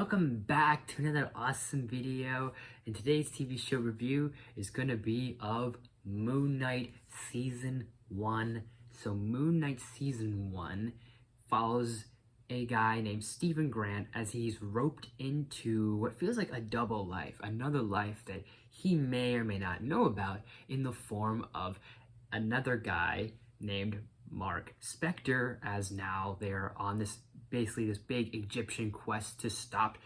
welcome back to another awesome video. And today's TV show review is gonna be of Moon Knight Season 1. So Moon Knight Season 1 follows a guy named Stephen Grant as he's roped into what feels like a double life, another life that he may or may not know about, in the form of another guy named Mark Spector, as now they're on this big Egyptian quest to stop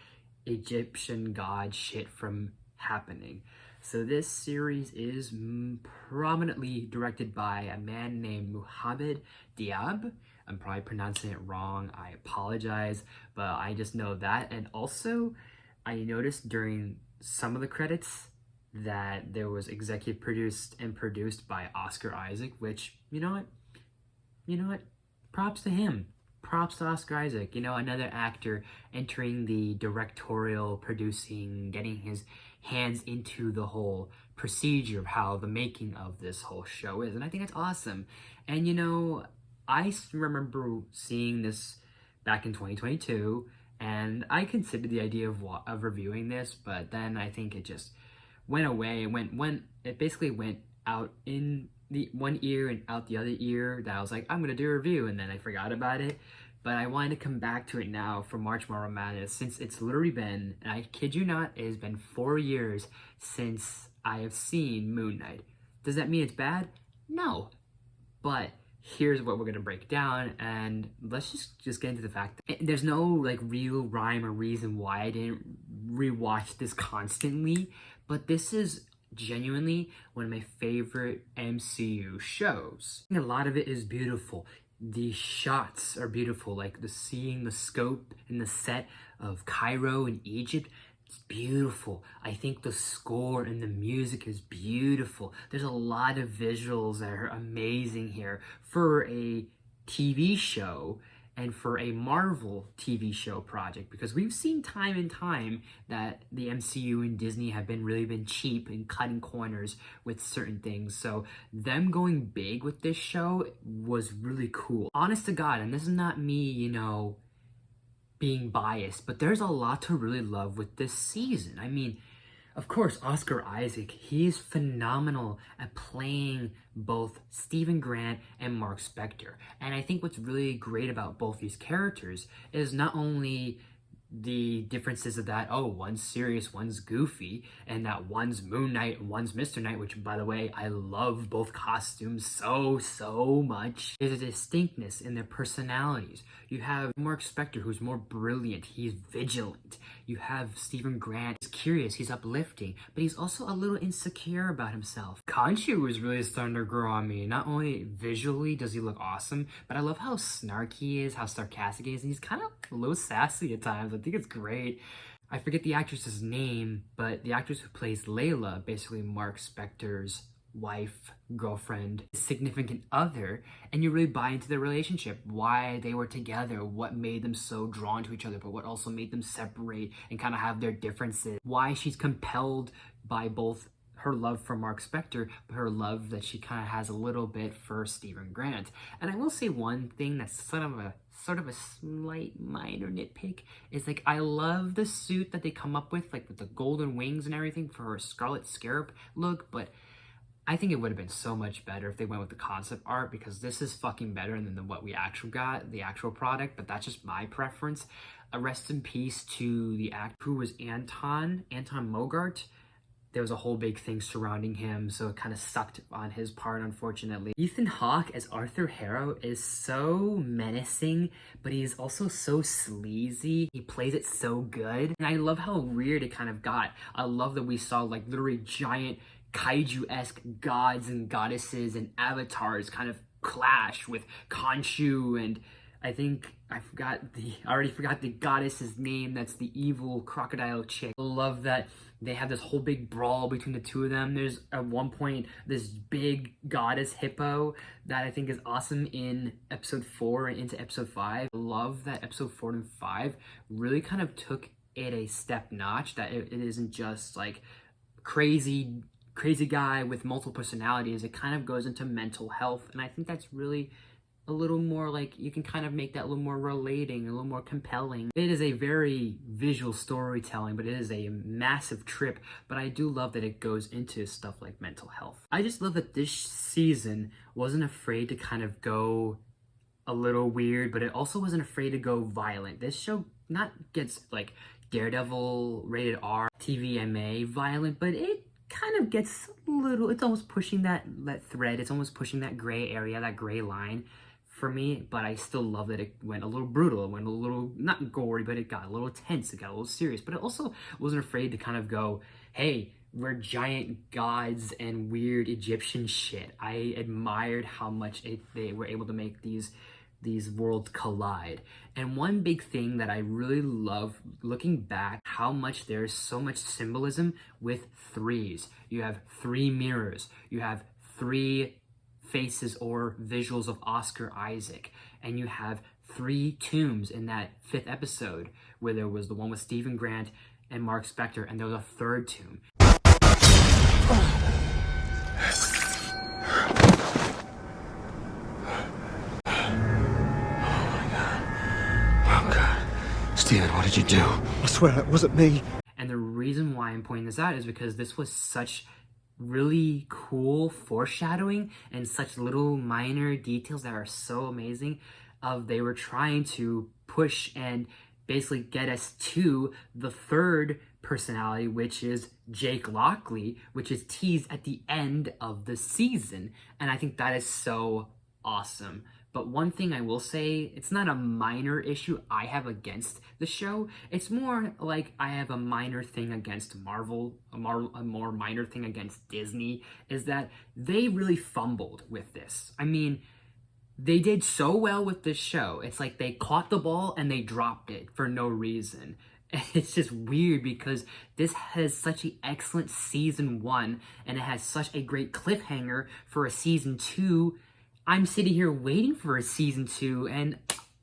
Egyptian god shit from happening. So this series is prominently directed by a man named Mohamed Diab. I'm probably pronouncing it wrong, I apologize, but I just know that. And also, I noticed during some of the credits that there was executive produced and produced by Oscar Isaac, which, you know what? Props to him. Props to Oscar Isaac, another actor entering the directorial, producing, getting his hands into the whole procedure of how the making of this whole show is. And I think that's awesome. And I remember seeing this back in 2022, and I considered the idea of reviewing this, but then I think it just went away. It basically went out in the one ear and out the other ear, that I was like, I'm gonna do a review, and then I forgot about it. But I wanted to come back to it now for March Madness, since it's literally been, and I kid you not, it has been 4 years since I have seen Moon Knight. Does that mean it's bad? No. But here's what we're gonna break down, and let's just get into the fact that there's no real rhyme or reason why I didn't rewatch this constantly, but this is genuinely one of my favorite MCU shows. A lot of it is beautiful. The shots are beautiful, seeing the scope and the set of Cairo and Egypt. It's beautiful. I think the score and the music is beautiful. There's a lot of visuals that are amazing here for a TV show and for a Marvel TV show project, because we've seen time and time that the MCU and Disney have really been cheap and cutting corners with certain things. So them going big with this show was really cool. Honest to God, and this is not me, being biased, but there's a lot to really love with this season. I mean, of course, Oscar Isaac, he's phenomenal at playing both Stephen Grant and Mark Spector. And I think what's really great about both these characters is not only the differences of that, one's serious, one's goofy, and that one's Moon Knight and one's Mr. Knight, which, by the way, I love both costumes so much. There's a distinctness in their personalities. You have Mark Spector, who's more brilliant, he's vigilant. You have Stephen Grant, he's curious, he's uplifting, but he's also a little insecure about himself. Khonshu is really starting to grow on me. Not only visually does he look awesome, but I love how snarky he is, how sarcastic he is, and he's kind of a little sassy at times. I think it's great. I forget the actress's name, but the actress who plays Layla, basically Mark Spector's wife, girlfriend, significant other, and you really buy into their relationship, why they were together, what made them so drawn to each other, but what also made them separate and kind of have their differences, why she's compelled by both her love for Mark Spector, but her love that she kind of has a little bit for Stephen Grant. And I will say one thing that's sort of a slight minor nitpick is I love the suit that they come up with the golden wings and everything for her Scarlet Scarab look, but I think it would have been so much better if they went with the concept art, because this is fucking better than what we actually got, the actual product, but that's just my preference. Rest in peace to the actor who was Anton Mogart. There was a whole big thing surrounding him, so it kind of sucked on his part, unfortunately. Ethan Hawke as Arthur Harrow is so menacing, but he's also so sleazy. He plays it so good, and I love how weird it kind of got. I love that we saw literally giant kaiju-esque gods and goddesses and avatars kind of clash with Khonshu, and I already forgot the goddess's name. That's the evil crocodile chick. I love that they have this whole big brawl between the two of them. There's at one point this big goddess hippo that I think is awesome in episode 4 and into episode 5. I love that episode 4 and 5 really kind of took it a step notch, that it isn't just crazy guy with multiple personalities. It kind of goes into mental health, and I think that's really a little more like, you can kind of make that a little more relating, a little more compelling. It is a very visual storytelling, but it is a massive trip. But I do love that it goes into stuff like mental health. I just love that this season wasn't afraid to kind of go a little weird, but it also wasn't afraid to go violent. This show not gets like Daredevil rated R, TVMA violent, but it kind of gets a little, it's almost pushing that thread, it's almost pushing that gray area, that gray line for me, but I still love that it went a little brutal, it went a little, not gory, but it got a little tense, it got a little serious, but it also wasn't afraid to kind of go, hey, we're giant gods and weird Egyptian shit. I admired how much they were able to make these worlds collide. And one big thing that I really love looking back, how much there's so much symbolism with threes. You have 3 mirrors, you have 3 faces or visuals of Oscar Isaac, and you have 3 tombs in that 5th episode where there was the one with Stephen Grant and Mark Spector, and there was a 3rd tomb. Steven, what did you do? I swear it wasn't me. And the reason why I'm pointing this out is because this was such really cool foreshadowing and such little minor details that are so amazing. They were trying to push and basically get us to the 3rd personality, which is Jake Lockley, which is teased at the end of the season. And I think that is so awesome. But one thing I will say, it's not a minor issue I have against the show. It's more like I have a minor thing against Marvel, a more minor thing against Disney, is that they really fumbled with this. I mean, they did so well with this show. It's like they caught the ball and they dropped it for no reason. It's just weird because this has such an excellent season 1 and it has such a great cliffhanger for a season 2. I'm sitting here waiting for a season 2, and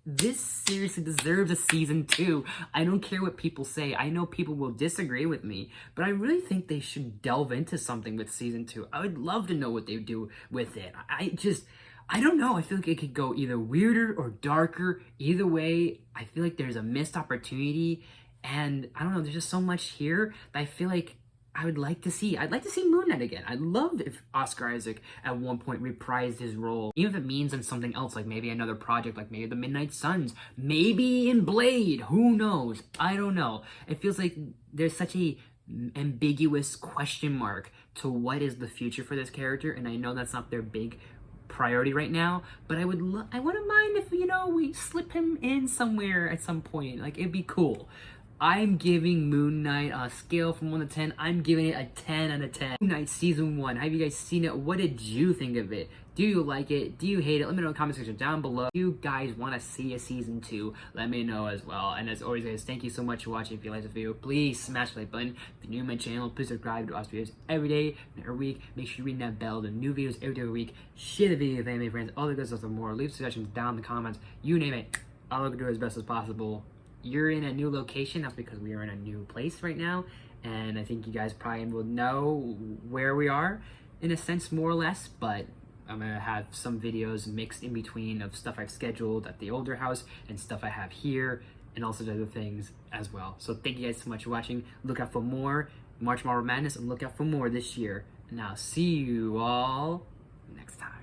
this seriously deserves a season 2. I don't care what people say. I know people will disagree with me, but I really think they should delve into something with season 2. I would love to know what they do with it. I don't know. I feel like it could go either weirder or darker. Either way, I feel like there's a missed opportunity, and I don't know, there's just so much here that I feel like I would like to see. I'd like to see Moon Knight again. I'd love if Oscar Isaac at one point reprised his role, even if it means in something else, like maybe another project, like maybe the Midnight Suns, maybe in Blade. Who knows? I don't know. It feels like there's such a ambiguous question mark to what is the future for this character, and I know that's not their big priority right now, but I wouldn't mind if, you know, we slip him in somewhere at some point. Like, it'd be cool. I'm giving Moon Knight a scale from 1 to 10. I'm giving it a 10 out of 10. Moon Knight Season 1. Have you guys seen it? What did you think of it? Do you like it? Do you hate it? Let me know in the comment section down below. If you guys want to see a Season 2, let me know as well. And as always, guys, thank you so much for watching. If you like this video, please smash the like button. If you're new to my channel, please subscribe to watch videos every day, every week. Make sure you ring that bell. The new videos every day of the week. Share the video with family, friends, all the good stuff and more. Leave suggestions down in the comments. You name it. I'll look to do as best as possible. You're in a new location, that's because we are in a new place right now, and I think you guys probably will know where we are in a sense, more or less, but I'm gonna have some videos mixed in between of stuff I've scheduled at the older house and stuff I have here and also other things as well. So thank you guys so much for watching. Look out for more March Marvel Madness and look out for more this year, and I'll see you all next time.